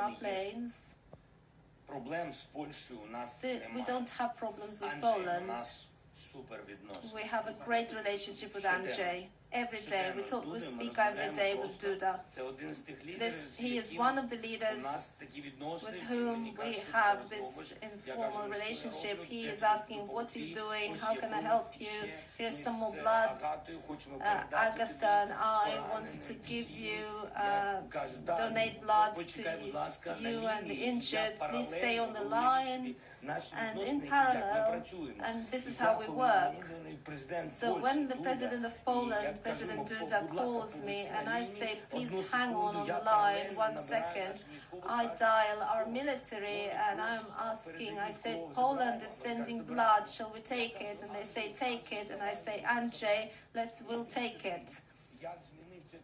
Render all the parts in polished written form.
our planes. We don't have problems with Poland. We have a great relationship with Andrzej. Every day, we speak every day with Duda. He is one of the leaders with whom we have this informal relationship. He is asking, what are you doing? How can I help you? Here's some more blood. Agatha and I want to give you, donate blood to you and the injured. Please stay on the line. And in parallel, and this is how we work. So when the President of Poland, President Duda, calls me and I say, please hang on the line 1 second, I dial our military and I'm asking, I say, Poland is sending blood, shall we take it? And they say, take it. And I say, Andrzej, we'll take it.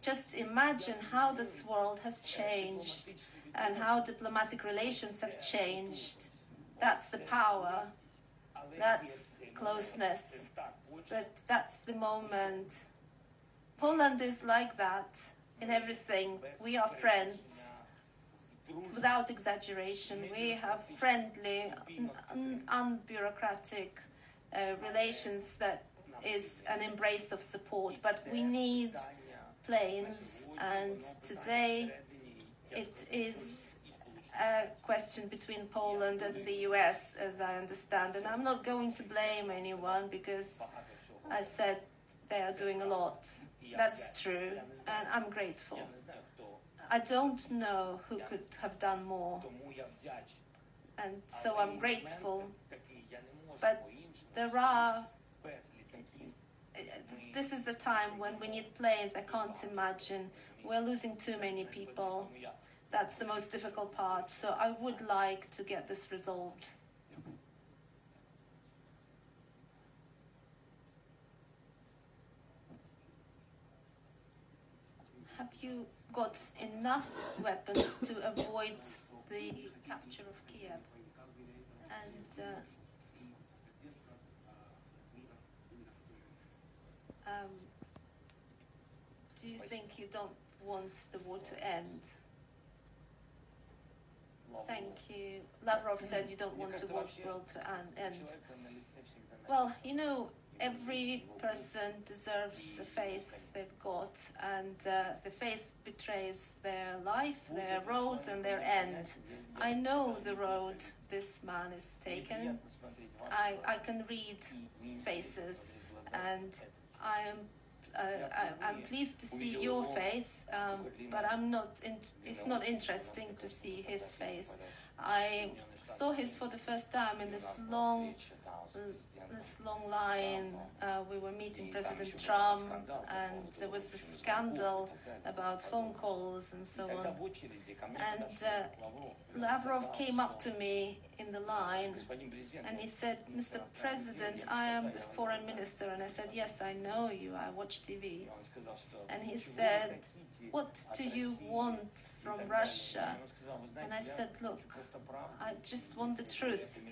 Just imagine how this world has changed and how diplomatic relations have changed. That's the power, that's closeness, but that's the moment. Poland is like that in everything. We are friends, without exaggeration. We have friendly, unbureaucratic relations that is an embrace of support, but we need planes, and today it is a question between Poland and the US, as I understand. And I'm not going to blame anyone because I said they are doing a lot. That's true, and I'm grateful. I don't know who could have done more, and so I'm grateful. But this is the time when we need planes. I can't imagine. We're losing too many people. That's the most difficult part, so I would like to get this resolved. Have you got enough weapons to avoid the capture of Kiev? And do you think you don't want the war to end? Thank you. Lavrov said you don't want the world to end. Well, you know, every person deserves the face they've got, and the face betrays their life, their road, and their end. I know the road this man is taken. I can read faces, and I'm pleased to see your face, but it's not interesting to see his face. I saw his for the first time in this long line. We were meeting President Trump, and there was this scandal about phone calls and so on. And Lavrov came up to me in the line, and he said, Mr. President, I am the foreign minister. And I said, yes, I know you, I watch TV. And he said, what do you want from Russia? And I said, look, I just want the truth.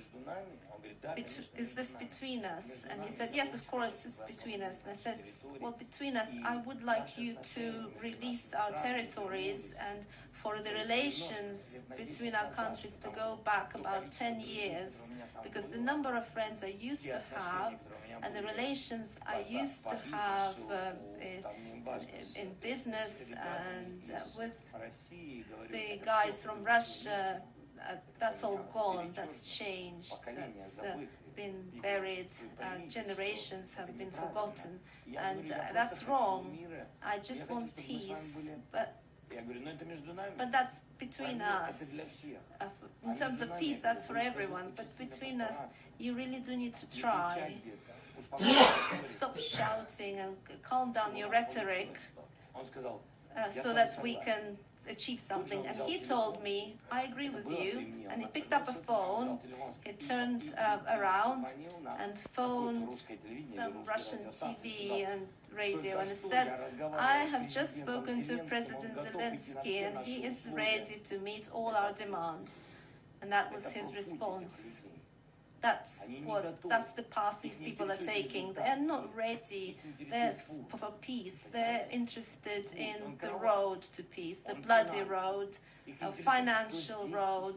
Is this between us? And he said, yes, of course it's between us. And I said, well, between us, I would like you to release our territories and for the relations between our countries to go back about 10 years, because the number of friends I used to have and the relations I used to have in business and with the guys from Russia, that's all gone, that's changed, that's been buried, generations have been forgotten, and that's wrong. I just want peace, but that's between us. In terms of peace, that's for everyone, but between us, you really do need to try. Stop shouting and calm down your rhetoric so that we can achieve something. And he told me, I agree with you, and he picked up a phone, he turned around and phoned some Russian TV and radio and said, I have just spoken to President Zelensky and he is ready to meet all our demands. And that was his response. That's the path these people are taking. They're not ready for peace. They're interested in the road to peace, the bloody road, a financial road,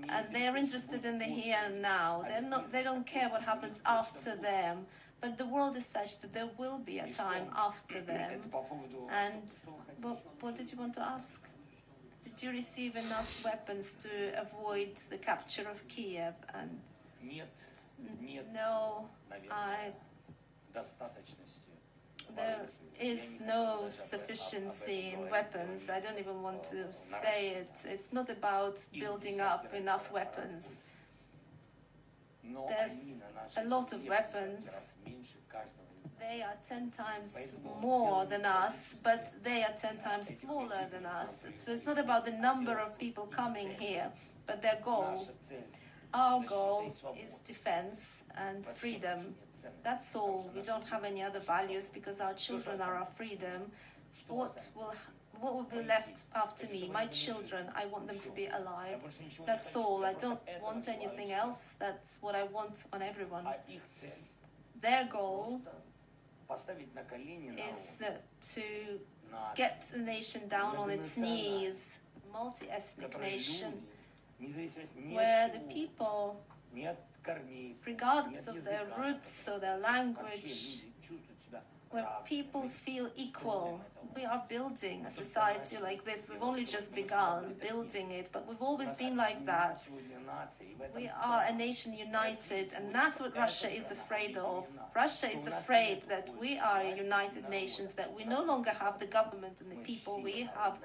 and they're interested in the here and now. They don't care what happens after them. But the world is such that there will be a time after them. And what did you want to ask? Did you receive enough weapons to avoid the capture of Kiev? And no, there is no sufficiency in weapons. I don't even want to say it. It's not about building up enough weapons. There's a lot of weapons. They are 10 times more than us, but they are 10 times smaller than us. So it's not about the number of people coming here, but their goal. Our goal is defense and freedom. That's all. We don't have any other values because our children are our freedom. What will be left after me? My children, I want them to be alive. That's all. I don't want anything else. That's what I want on everyone. Their goal is to get the nation down on its knees, multi-ethnic nation, where the people, regardless of their roots or their language, where people feel equal. We are building a society like this. We've only just begun building it, but we've always been like that. We are a nation united, and that's what Russia is afraid of. Russia is afraid that we are a united nation, that we no longer have the government and the people. We have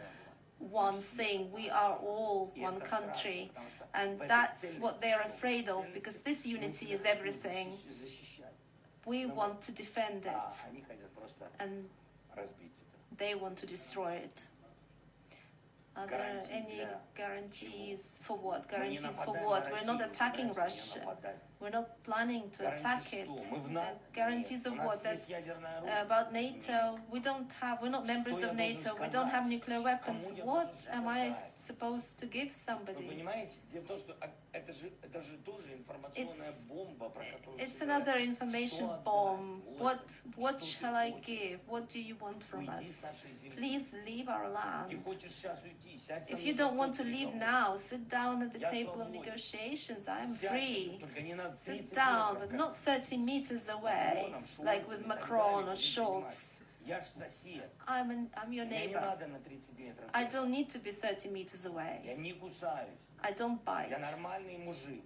one thing. We are all one country, and that's what they're afraid of, because this unity is everything. We want to defend it, and they want to destroy it. Are there any guarantees for what? Guarantees for what? We're not attacking Russia. We're not planning to attack it. Guarantees of what? That's about NATO. We're not members of NATO. We don't have nuclear weapons. What am I supposed to give somebody? It's another information bomb. What shall I give? What do you want from us? Please leave our land. If you don't want to leave now, sit down at the table of negotiations. I am free. Sit down, but not 30 meters away, like with Macron or Schultz. I'm your neighbor. I don't need to be 30 meters away. I don't bite.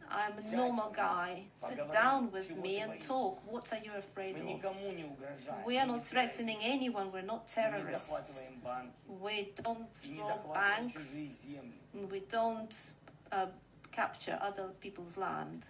I'm a normal guy. Sit down with me and talk. What are you afraid of? We are not threatening anyone. We're not terrorists. We don't rob banks. We don't capture other people's land.